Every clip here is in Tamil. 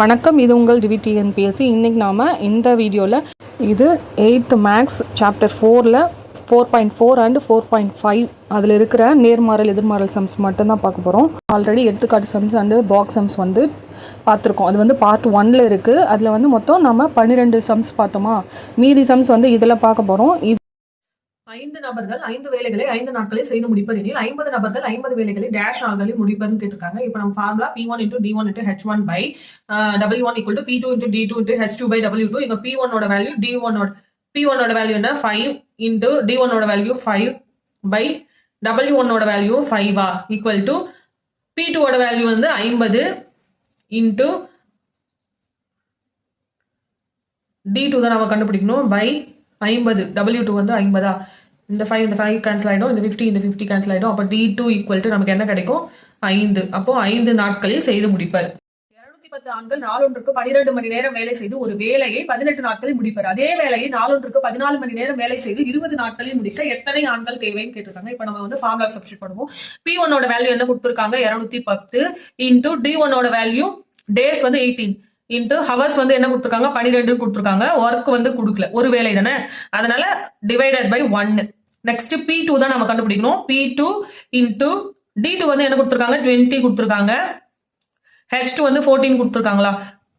வணக்கம், இது உங்கள் டிவிடிஎன்பிஎஸ்சி. இன்றைக்கி நாம் இந்த வீடியோவில் இது 8th மேக்ஸ் சாப்டர் 4ல் 4.4 அண்ட் 4.5 அதில் இருக்கிற நேர்மாறல் எதிர்மாறல் சம்ஸ் மட்டும்தான் பார்க்க போகிறோம். ஆல்ரெடி எடுத்துக்காட்டு சம்ஸ் அண்டு பாக்ஸ் சம்ஸ் பார்த்துருக்கோம். அது பார்ட் 1ல் இருக்குது. அதில் மொத்தம் நம்ம 12 சம்ஸ் பார்த்தோமா. மீதி சம்ஸ் இதில் பார்க்க போகிறோம். 5 நபர்கள் 5 வேலைகளை 5 நாட்களில் செய்து முடிப்பர் எனில் 50 நபர்கள் 50 வேலைகளை டேஷ் நாட்களில் முடிப்பர்னு கேட்டிருக்காங்க. இப்போ நம்ம formula P1 × D1 × H1 by W1 = P2 × D2 × H2 by W2. இங்க P1 ஓட வேல்யூ P1 ஓட வேல்யூ என்ன 5 × D1 ஓட வேல்யூ 5 by W1 ஓட வேல்யூ 5 equal to P2 ஓட வேல்யூ 50 into D2 தான் நம்ம கண்டுபிடிக்கணும் by 50. W2 50. இந்த 5 கேன்சல் ஆகிடும், இந்த 50 கேன்சல் ஆகிடும். அப்போ D2 = நமக்கு என்ன கிடைக்கும் 5. அப்போ 5 நாட்களில் செய்து முடிப்பர். 210 ஆண்கள் நாளொன்றுக்கு 12 மணி நேரம் வேலை செய்து ஒரு வேலையை 18 நாட்களில் முடிப்பர். அதே வேலையை நாளொன்றுக்கு 14 மணி நேரம் வேலை செய்து 20 நாட்களில் முடிக்க எத்தனை ஆண்கள் தேவைன்னு கேட்டிருக்காங்க. இப்போ நம்ம ஃபார்முலா சப்ஸ்டிட்யூட் பண்ணுவோம். P1 ஓட வேல்யூ என்ன கொடுத்துருக்காங்க 210 into D1 ஓட வேல்யூ டேஸ் 18 இன்ட்டு ஹவர்ஸ் என்ன கொடுத்துருக்காங்க 12 கொடுத்துருக்காங்க. ஒர்க் கொடுக்கல, ஒரு வேலை தானே, அதனால டிவைடட் பை 1. நெக்ஸ்ட் P2 தான் நம்ம கண்டுபிடிக்கணும். P2 இன்ட்டு D2 என்ன கொடுத்துருக்காங்க 20 கொடுத்துருக்காங்க. H2 14 கொடுத்துருக்காங்களா.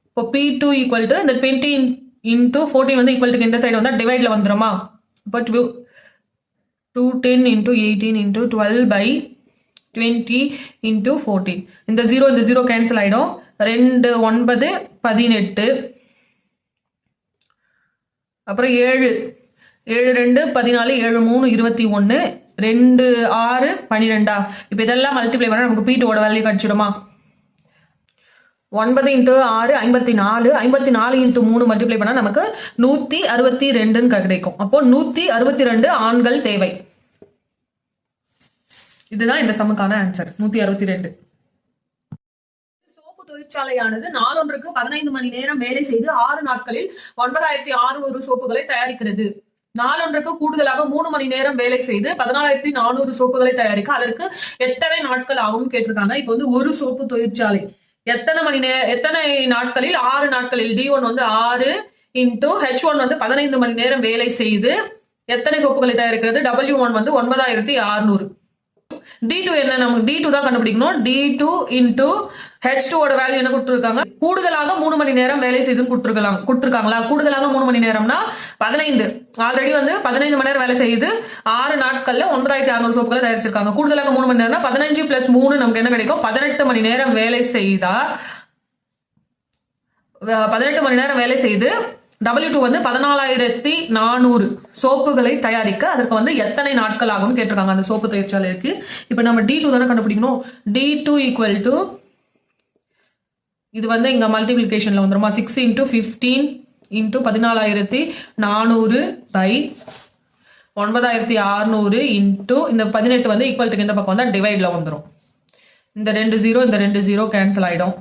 இப்போ P2 = இந்த 20 இன்ட்டு 14 ஈக்குவல் இந்த சைடு டிவைட்ல வந்துருமா. இப்போ 210 × 18 × 12 by 20 × 14. இந்த 0 கேன்சல் ஆயிடும். 2 9 18. அப்புறம் 7 2 14 7 3 21 2 6 12. இப்போ இதெல்லாம் மல்டிப்ளை பண்ணா நமக்கு P2 ஓட வேல்யூ கிடைச்சிடுமா. 9 × 6 54. 54 × 3 மல்டிப்ளை பண்ணா நமக்கு 162 கிடைக்கும். அப்போ 162 ஆண்கள் தேவை. இதுதான் இந்த சம்முக்கான ஆன்சர் 162. தொழிற்சாலையானது நாளொன்றுக்கு 15 மணி நேரம் வேலை செய்து 6 நாட்களில் 9600 சோப்புகளை தயாரிக்கிறது. நாளொன்றுக்கு கூடுதலாக 3 மணி நேரம் வேலை செய்து 14400 சோப்புகளை தயாரிக்க அதற்கு எத்தனை நாட்கள் ஆகும் கேட்டிருக்காங்க. இப்போ ஒரு சோப்பு தொழிற்சாலை எத்தனை நாட்களில் 6 நாட்களில் D1 6 into H1 15 மணி நேரம் வேலை செய்து எத்தனை சோப்புகளை தயாரிக்கிறது. W1 9600. D2 என்ன, நமக்கு D2 தான் கண்டுபிடிக்கணும். D2 into H2 ஓட வேல்யூ என்ன கொடுத்துருக்காங்க. கூடுதலாக 3 மணி நேரம் வேலை செய்து கொடுத்துருக்காங்களா. கூடுதலாக 3 மணி நேரம்னா 15. ஆல்ரெடி 15 மணி நேரம் வேலை செய்து 6 நாட்கள்ல 9600 சோப்புகளை தயாரிச்சிருக்காங்க. கூடுதலாக 3 மணி நேரம்னா 15 + 3 நமக்கு என்ன கிடைக்கும் 18 மணி நேரம் வேலை செய்தா 18 மணி நேரம் வேலை செய்து W2 14400 சோப்புகளை தயாரிக்க அதற்கு எத்தனை நாட்கள் ஆகும் கேட்டிருக்காங்க அந்த சோப்பு தொழிற்சாலைக்கு. இப்ப நம்ம D2 தானே கண்டுபிடிக்கணும். D2 = இது இங்க மல்டிபிளிகேஷன்ல வந்துருமா. 6 × 15 × 14400 by 9600 into இந்த 18 ஈக்குவல் டு இந்த பக்கம் டிவைட்ல வந்துரும். இந்த 2 0 கேன்சல் ஆயிடும்.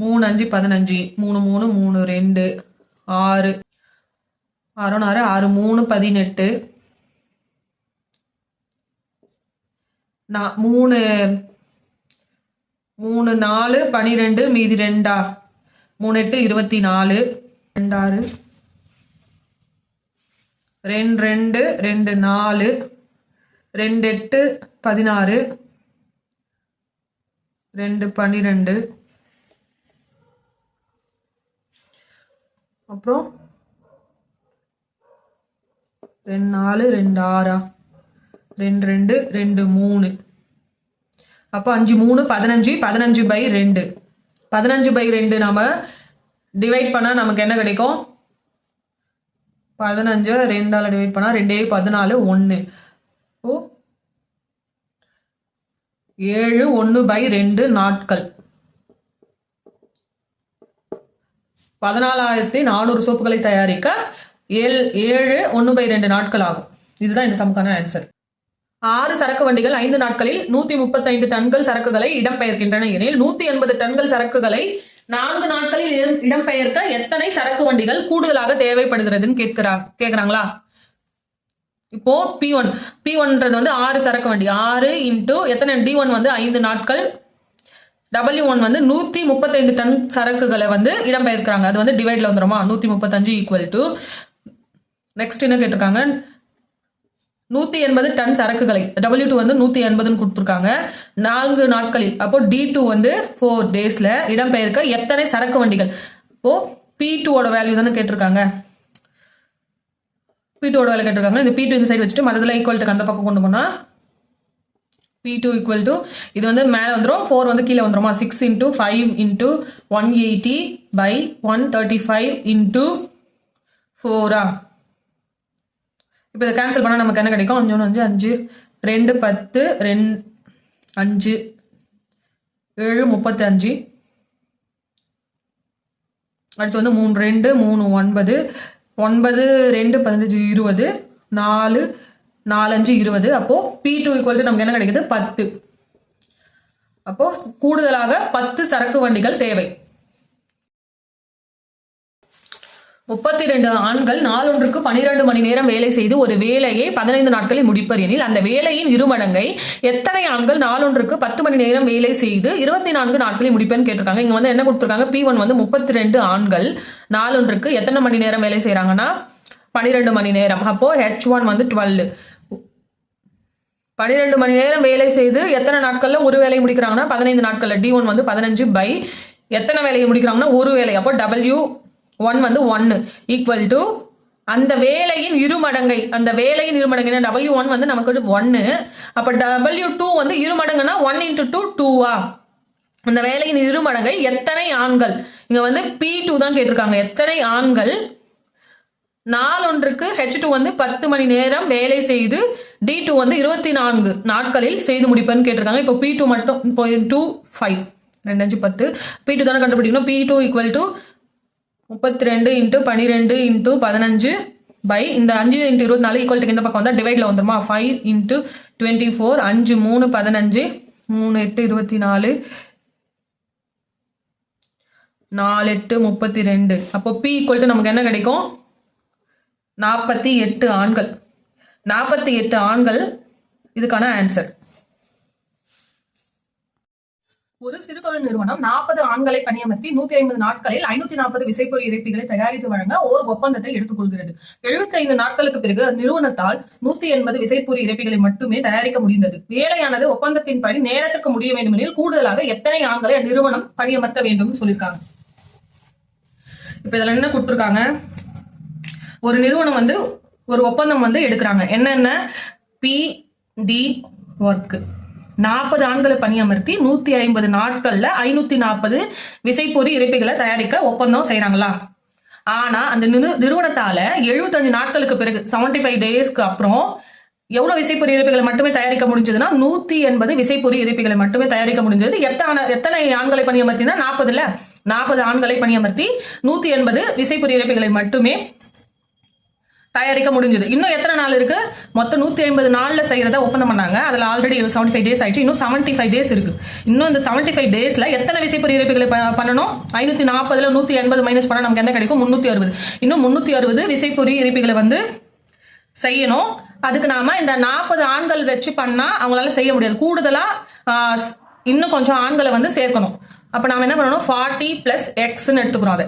3 5 15 3 3 3 2 6 6 6 6 3 18 3 3 4 12 மீதி 2 3 8 24 2 6 2 2 4 2 8 16 2 12 அப்புறம் 2 4 2 6 2 2 2 3. அப்போ 5 3 15 15 by 2 15 by 2 நாம டிவைட் பண்ணா நமக்கு என்ன கிடைக்கும் 15 2ஆல டிவைட் பண்ணா 2 14 1. ஓ 7 1 by 2 நாட்கள் 14400 சோப்புகளை தயாரிக்க 7 1 by 2 நாட்கள் ஆகும். இதுதான் இந்த சம்முக்கான ஆன்சர். 6 சரக்கு வண்டிகள் 5 நாட்களில் 135 டன்கள் சரக்குகளை இடம்பெயர்க்கின்றன எனில் 180 டன்கள் சரக்குகளை 4 நாட்களில் இடம்பெயர்க்க எத்தனை சரக்கு வண்டிகள் கூடுதலாக தேவைப்படுகிறதுன்னு கேட்கிறாங்களா. இப்போ P1ன்றது 6 சரக்கு வண்டி. 6 இன்ட்டு எத்தனை D1 5 நாட்கள் W1 வந்து 135 டன் சரக்குகளை வந்து இடம்பெயர்க்கிறாங்க. அது வந்து டிவைட்ல வந்துருமா 135 ஈக்குவல் டு நெக்ஸ்ட் என்ன கேட்டிருக்காங்க 180 டன் சரக்குகளை W2 வந்து 180 கொடுத்துருக்காங்க 4 நாட்களில். அப்போ D2 வந்து 4 டேஸ்ல இடம்பெயர்க்க எத்தனை சரக்கு வண்டிகள்? இப்போ P2 ஓட வேல்யூ தானே கேட்டிருக்காங்க. P2 ஓட வேல்யூ கேட்டிருக்காங்க. இந்த P2 இந்த சைடு வச்சுட்டு மற்றதுல ஈக்குவல் அந்த பக்கம் கொண்டு போனா P2 ஈக்குவல் டு இது வந்து மேலே வந்துடும் 4 வந்து கீழே வந்துருமா 6 இன்டூ 5 இன்டூ 180 பை 135 இன்டூ 4 இப்போ இதை கேன்சல் பண்ணால் நமக்கு என்ன கிடைக்கும் 5 1 5 2 10 2 5 7 35 அடுத்து வந்து 3 2 3 9 9 2 15 20 4 4 5 20 அப்போ P2 ஈக்குவல் டு நமக்கு என்ன கிடைக்குது 10. அப்போ கூடுதலாக 10 சரக்கு வண்டிகள் தேவை. 32 ஆண்கள் நாளொன்றுக்கு 12 மணி நேரம் வேலை செய்து ஒரு வேலையை 15 நாட்களில் முடிப்பர் எனில் அந்த வேலையின் இருமடங்கை எத்தனை ஆண்கள் நாளொன்றுக்கு 10 மணி நேரம் வேலை செய்து 24 நாட்களில் முடிப்பேன்னு கேட்டிருக்காங்க. இங்க வந்து என்ன கொடுத்திருக்காங்க P1 வந்து 32 ஆண்கள் நாளொன்றுக்கு எத்தனை மணி நேரம் வேலை செய்யறாங்கன்னா 12 மணி நேரம். அப்போ H1 வந்து 12 12 மணி நேரம் வேலை செய்து எத்தனை நாட்கள்ல ஒரு வேலையை முடிக்கிறாங்கன்னா 15 நாட்கள்ல. D1 வந்து 15 பை எத்தனை வேலையை முடிக்கிறாங்கன்னா ஒரு வேலை. அப்போ W1 வந்து 1 ஈக்குவல் டு அந்த வேலையின் இருமடங்கை. அந்த வேலையின் இருமடங்கு W1 வந்து நமக்கு 1. அப்ப W2 வந்து இருமடங்குனா 1 into 2 2 அந்த வேலையின் இருமடங்கை எத்தனை ஆண்கள்? இங்க வந்து P2 தான் கேட்டிருக்காங்க. எத்தனை ஆண்கள் நாளொன்றுக்கு H2 வந்து 10 மணி நேரம் வேலை செய்து D2 வந்து 24 நாட்களில் செய்து முடிப்பேன்னு கேட்டிருக்காங்க. இப்போ P2 மட்டும் இப்போ 2 5 2 5 10 P2 தானே கண்டுபிடிக்கணும். P2 equal to 32 into 12 into 15 by இந்த 5 இன்ட்டு 24 ஈக்குவல் டு இந்த பக்கம் வந்தா டிவைட்ல வந்துருமா 5 இன்ட்டு 24 5 3 15 3 8 24 4 8 32 அப்போ P ஈக்குவல் டு நமக்கு என்ன கிடைக்கும் 48 ஆண்கள். 48 ஆண்கள் இதுக்கான ஆன்சர். ஒரு சிறு தொழில் நிறுவனம் 40 ஆண்களை பணியமர்த்தி 150 நாட்களில் 540 விசைப்பொறி இறைப்பிகளை தயாரித்து வழங்க ஓர் ஒப்பந்தத்தை எடுத்துக்கொள்கிறது. 75 நாட்களுக்கு பிறகு நிறுவனத்தால் 180 விசைப்பொறி இறைப்பிகளை மட்டுமே தயாரிக்க முடிந்தது. வேலையானது ஒப்பந்தத்தின்படி நேரத்துக்கு முடிய வேண்டுமெனில் கூடுதலாக எத்தனை ஆண்களை அந்நிறுவனம் பணியமர்த்த வேண்டும் சொல்லியிருக்காங்க. இப்ப இதுல என்ன கொடுத்திருக்காங்க ஒரு நிறுவனம் வந்து ஒரு ஒப்பந்தம் வந்து எடுக்கிறாங்க. என்னென்ன PD ஒர்க் 40 ஆண்களை பணியமர்த்தி 150 நாட்கள்ல 540 விசைப்பொறி இறைப்பிகளை தயாரிக்க ஒப்பந்தம் செய்யறாங்களா. ஆனா அந்த நிறுவனத்தால 75 நாட்களுக்கு பிறகு 75 டேஸ்க்கு அப்புறம் எவ்வளவு விசைப்பொறி இறைப்பிகளை மட்டுமே தயாரிக்க முடிஞ்சதுன்னா 180 விசைப்பொறி இறைப்பிகளை மட்டுமே தயாரிக்க முடிஞ்சது. எத்தனை ஆண்களை பணியமர்த்தினா 40 ஆண்களை பணியமர்த்தி 180 விசைப்பொறி இறைப்பிகளை மட்டுமே தயாரிக்க முடிஞ்சது. இன்னும் எத்தனை நாள் இருக்கு? மொத்தம் 150 நாள்ல செய்யறத ஒப்பந்தம் பண்ணாங்க. அதுல ஆல்ரெடி 75 டேஸ் ஆயிடுச்சு. இன்னும் 75 டேஸ் இருக்கு. இன்னும் இந்த 75 டேஸ்ல எத்தனை விசைப்பொறி இறைப்பிகளை பண்ணணும்? 540ல 180 மைனஸ் பண்ணா நமக்கு என்ன கிடைக்கும்? 360. இன்னும் 360 விசைப்பொறி இறைப்பிகளை வந்து செய்யணும். அதுக்கு நாம இந்த 40 ஆண்கள் வச்சு பண்ணா அவங்களால செய்ய முடியாது. கூடுதலா இன்னும் கொஞ்சம் ஆண்களை வந்து சேர்க்கணும். அப்ப நாம என்ன பண்ணணும் 40 பிளஸ் எக்ஸ்ன்னு எடுத்துக்கிறோம். அதை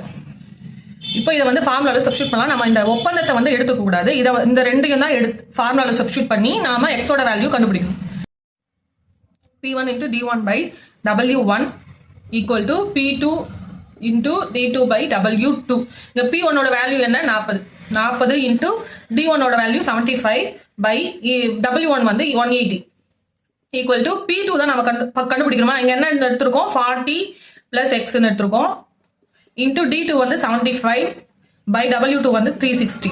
இப்போ இதை வந்து ஃபார்முலால சப்ஸ்டியூட் பண்ணலாம். நம்ம இந்த ஒப்பந்தத்தை வந்து எடுத்துக்க கூடாது. இதை இந்த ரெண்டையும் தான் ஃபார்முலால சப்ஸ்டியூட் பண்ணி நாம எக்ஸோட வேல்யூ கண்டுபிடிக்கணும். P1 into D1 by W1 equal to P2 into D2 by W2. இந்த P1 ஓட வேல்யூ என்ன 40 into D1 ஓட வேல்யூ 75 by W1 வந்து 180 equal to P2 தான் நம்ம கண்டுபிடிக்கணுமா. இங்க என்ன எடுத்திருக்கோம் 40 plus X எடுத்திருக்கோம் into D2 வந்து 75 by W2 வந்து 360.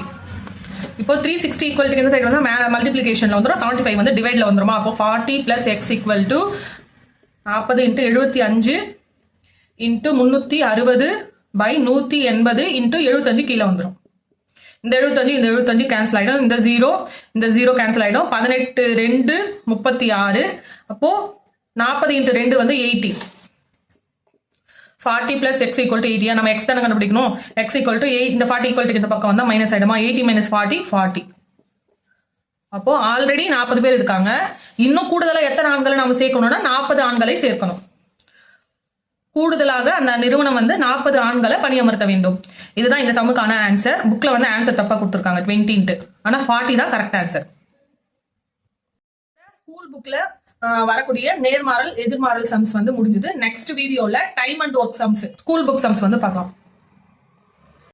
இப்போ 360 equal to இந்த சைடு வந்து மல்டிப்ளிகேஷன்ல வந்துரும் 75 வந்து டிவைட்ல வந்துருமா. அப்போ 40 plus X equal to 40 into 75 into 360 by 180 into 75 கீழே வந்துரும். இந்த 75 கேன்சல் ஆயிடும். இந்த 0 கேன்சல் ஆயிடும். 18 2 36. அப்போ 40 into 2 வந்து 80. 40 plus X equal to 80. நம்ம X தானே கண்டுபிடிக்கணும். X equal to 8. இந்த 40 equal to இந்த பக்கம் வந்தா மைனஸ் ஆயிடுமா. 80 minus 40. அப்போ ஆல்ரெடி 40 பேர் இருக்காங்க. இன்னும் கூடுதலா எத்தனை ஆண்களை நாம சேர்க்கணும்னா 40 ஆண்களை சேர்க்கணும். கூடுதலாக அந்த நிறுவனம் வந்து 40 ஆண்களை பணியமர்த்த வேண்டும். இதுதான் இந்த சம்முக்கான ஆன்சர். புக்ல வந்து ஆன்சர் தப்பா கொடுத்துருக்காங்க 20. ஆனா 40 தான் கரெக்ட் ஆன்சர். ஸ்கூல் புக்ல வரக்கூடிய நேர்மாறல் எதிர்மாறல் சம்ஸ் வந்து முடிஞ்சது. நெக்ஸ்ட் வீடியோல time and work sums school book sums வந்து பார்க்கலாம்.